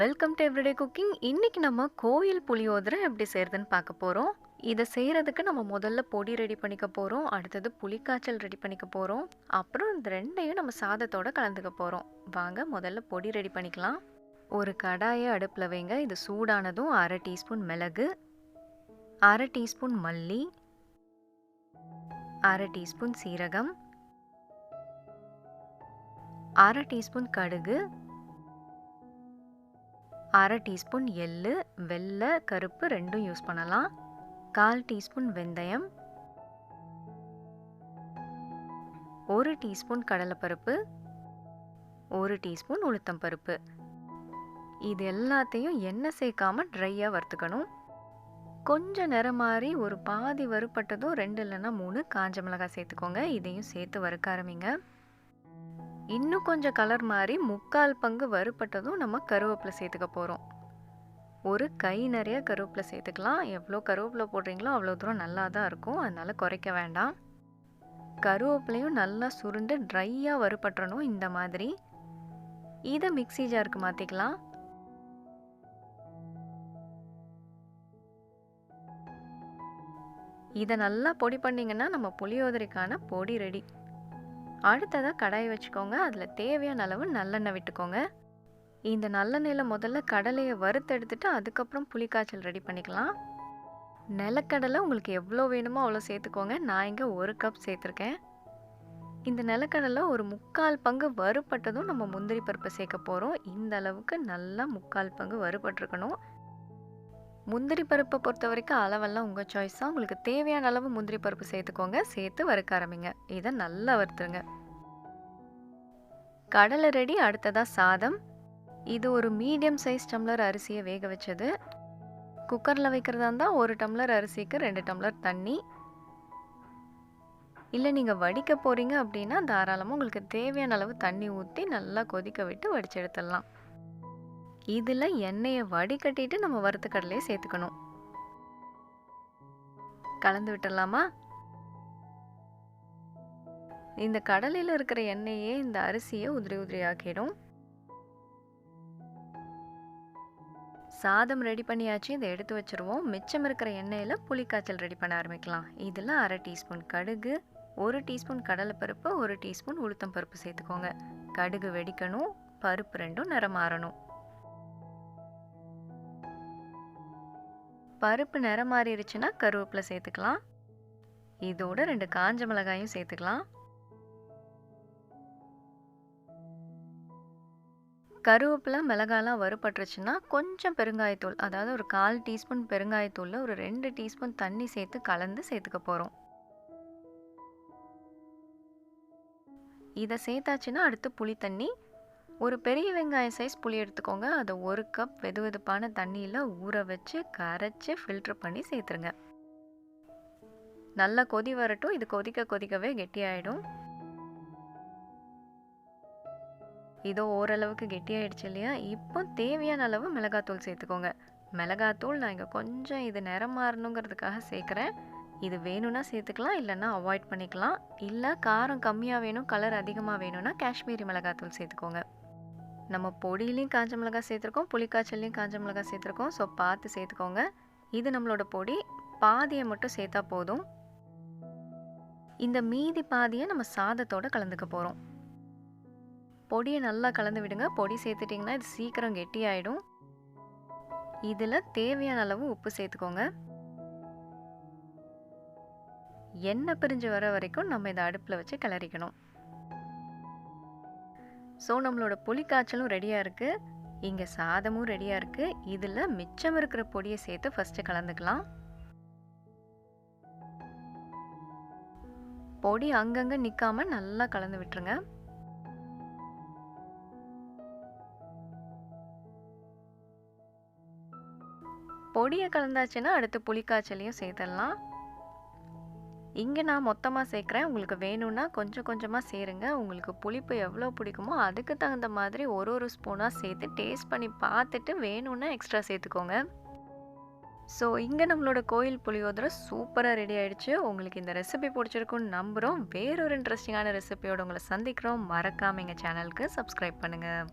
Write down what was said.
Welcome to everyday cooking. இன்னைக்கு நம்ம கோயில் புளியோதரை எப்படி செய்யறதுன்னு பார்க்க போறோம். இதை செய்யறதுக்கு நம்ம முதல்ல பொடி ரெடி பண்ணிக்க போறோம். அடுத்தது புளிக்காய்ச்சல் ரெடி பண்ணிக்க போறோம். அப்புறம் இந்த ரெண்டையும் நம்ம சாதத்தோட கலந்துக்க போறோம். வாங்க முதல்ல பொடி ரெடி பண்ணிக்கலாம். ஒரு கடாயை அடுப்பில் வைங்க. இது சூடானதும் 1/2 டீஸ்பூன் மிளகு, 1/2 டீஸ்பூன் மல்லி, 1/2 டீஸ்பூன் சீரகம், 1/2 டீஸ்பூன் கடுகு, 1/2 டீஸ்பூன் எள்ளு, வெள்ளை கருப்பு ரெண்டும் யூஸ் பண்ணலாம், 1/4 டீஸ்பூன் வெந்தயம், 1 டீஸ்பூன் கடலைப்பருப்பு, 1 டீஸ்பூன் உளுத்தம் பருப்பு. இது எல்லாத்தையும் எண்ணெய் சேர்க்காம ட்ரையாக வறுத்துக்கணும். கொஞ்சம் நிறம் மாறி ஒரு பாதி வறுப்பட்டதும் 2 இல்லைன்னா 3 காஞ்ச மிளகாய் சேர்த்துக்கோங்க. இதையும் சேர்த்து வறுக்க ஆரம்பிங்க. இன்னும் கொஞ்சம் கலர் மாறி 3/4 பங்கு வறுப்பட்டதும் நம்ம கருவேப்பிலை சேர்த்துக்க போகிறோம். ஒரு கை நிறைய கருவேப்பிலை சேர்த்துக்கலாம். எவ்வளோ கருவேப்பிலை போடுறீங்களோ அவ்வளோ தூரம் நல்லா தான் இருக்கும், அதனால் குறைக்க வேண்டாம். கருவேப்பிலையும் நல்லா சுருண்டு ட்ரையாக வறுப்பட்டுறணும். இந்த மாதிரி இதை மிக்ஸி ஜாருக்கு மாற்றிக்கலாம். இதை நல்லா பொடி பண்ணிங்கன்னா நம்ம புளியோதரைக்கான பொடி ரெடி. அடுத்ததாக கடாயை வச்சுக்கோங்க. அதில் தேவையான அளவு நல்லெண்ணெய் விட்டுக்கோங்க. இந்த நல்லெண்ணெயில் முதல்ல கடலையை வறுத்து எடுத்துட்டு அதுக்கப்புறம் புளிக்காய்ச்சல் ரெடி பண்ணிக்கலாம். நிலக்கடலை உங்களுக்கு எவ்வளோ வேணுமோ அவ்வளோ சேர்த்துக்கோங்க. நான் இங்கே 1 கப் சேர்த்துருக்கேன். இந்த நிலக்கடலை ஒரு 3/4 பங்கு வறுப்பட்டதும் நம்ம முந்திரி பருப்பை சேர்க்க போகிறோம். இந்த அளவுக்கு நல்லா 3/4 பங்கு வறுப்பட்டிருக்கணும். முந்திரி பருப்பை பொறுத்த வரைக்கும் அளவெல்லாம் உங்கள் சாய்ஸ் தான். உங்களுக்கு தேவையான அளவு முந்திரி பருப்பு சேர்த்துக்கோங்க. சேர்த்து வறுக்க ஆரம்பிங்க. இதை நல்லா வறுத்துருங்க. கடலை ரெடி. அடுத்ததாக சாதம். இது ஒரு மீடியம் சைஸ் டம்ளர் அரிசியை வேக வச்சது. குக்கரில் வைக்கிறதா இருந்தால் 1 டம்ளர் அரிசிக்கு 2 டம்ளர் தண்ணி. இல்லை நீங்கள் வடிக்க போகிறீங்க அப்படின்னா தாராளமாக உங்களுக்கு தேவையான அளவு தண்ணி ஊற்றி நல்லா கொதிக்க விட்டு வடித்து எடுத்துடலாம். இதில் எண்ணெயை வடிகட்டிட்டு நம்ம வறுத்த கடலையை சேர்த்துக்கணும். கலந்து விட்டுடலாமா? இந்த கடலையில் இருக்கிற எண்ணெயே இந்த அரிசியை உதிரி உதிரியாக்கிடும். சாதம் ரெடி பண்ணியாச்சு. இதை எடுத்து வச்சுருவோம். மிச்சம் இருக்கிற எண்ணெயில் புளிக்காய்ச்சல் ரெடி பண்ண ஆரம்பிக்கலாம். இதில் 1/2 டீஸ்பூன் கடுகு, 1 டீஸ்பூன் கடலைப்பருப்பு, 1 டீஸ்பூன் உளுத்தம் பருப்பு சேர்த்துக்கோங்க. கடுகு வெடிக்கணும், பருப்பு ரெண்டும் நிறம் மாறணும். பருப்பு நிறம் மாறிடுச்சுன்னா கருவேப்பிலை சேர்த்துக்கலாம். இதோட 2 காஞ்ச மிளகாயும் சேர்த்துக்கலாம். கருவேப்பிலை மிளகாலாம் வறுபட்டுருச்சுன்னா கொஞ்சம் பெருங்காயத்தூள், அதாவது ஒரு 1/4 டீஸ்பூன் பெருங்காயத்தூளில் ஒரு 2 டீஸ்பூன் தண்ணி சேர்த்து கலந்து சேர்த்துக்க போகிறோம். இதை சேர்த்தாச்சுன்னா அடுத்து புளி தண்ணி. ஒரு பெரிய வெங்காயம் சைஸ் புளி எடுத்துக்கோங்க. அதை 1 கப் வெதுவெதுப்பான தண்ணியில் ஊற வச்சு கரைச்சி ஃபில்ட்ரு பண்ணி சேர்த்துருங்க. நல்லா கொதி வரட்டும். இது கொதிக்க கொதிக்கவே கெட்டியாயிடும். இதோ ஓரளவுக்கு கெட்டியாயிடுச்சு இல்லையா? இப்போ தேவையான அளவு மிளகாத்தூள் சேர்த்துக்கோங்க. மிளகாத்தூள் நான் இங்கே கொஞ்சம் இது நிறம் மாறணுங்கிறதுக்காக சேர்க்குறேன். இது வேணும்னா சேர்த்துக்கலாம், இல்லைன்னா அவாய்ட் பண்ணிக்கலாம். இல்லை காரம் கம்மியாக வேணும், கலர் அதிகமாக வேணும்னா காஷ்மீரி மிளகாத்தூள் சேர்த்துக்கோங்க. நம்ம பொடியிலையும் காஞ்ச மிளகாய் சேர்த்துருக்கோம், புளிக்காய்ச்சல்லையும் காஞ்ச மிளகாய் சேர்த்துருக்கோம். ஸோ பார்த்து சேர்த்துக்கோங்க. இது நம்மளோட பொடி. பாதியை மட்டும் சேர்த்தா போதும். இந்த மீதி பாதியை நம்ம சாதத்தோடு கலந்துக்க போகிறோம். பொடியை நல்லா கலந்து விடுங்க. பொடி சேர்த்துட்டிங்கன்னா இது சீக்கிரம் கெட்டியாயிடும். இதில் தேவையான அளவு உப்பு சேர்த்துக்கோங்க. எண்ணெய் பிரிஞ்சு வர வரைக்கும் நம்ம இதை அடுப்பில் வச்சு கிளறிக்கணும். ஸோ நம்மளோட புளிக்காய்ச்சலும் ரெடியாக இருக்குது. இங்கே சாதமும் ரெடியாக இருக்குது. இதில் மிச்சம் இருக்கிற பொடியை சேர்த்து ஃபஸ்ட்டு கலந்துக்கலாம். பொடி அங்கங்கே நிற்காம நல்லா கலந்து விட்டுருங்க. பொடியை கலந்தாச்சுன்னா அடுத்து புளிக்காய்ச்சலையும் சேர்த்துடலாம். இங்கே நான் மொத்தமாக சேர்க்குறேன். உங்களுக்கு வேணும்னா கொஞ்சம் கொஞ்சமாக சேருங்க. உங்களுக்கு புளிப்பு எவ்வளோ பிடிக்குமோ அதுக்கு தகுந்த மாதிரி ஒரு ஸ்பூனாக சேர்த்து டேஸ்ட் பண்ணி பார்த்துட்டு வேணும்னா எக்ஸ்ட்ரா சேர்த்துக்கோங்க. ஸோ இங்கே நம்மளோட கோயில் புளியோதரை சூப்பராக ரெடி ஆகிடுச்சு. உங்களுக்கு இந்த ரெசிபி பிடிச்சிருக்குன்னு நம்புகிறோம். வேறொரு இன்ட்ரெஸ்டிங்கான ரெசிபியோடு உங்களை சந்திக்கிறோம். மறக்காமல் எங்கள் சேனலுக்கு சப்ஸ்கிரைப் பண்ணுங்கள்.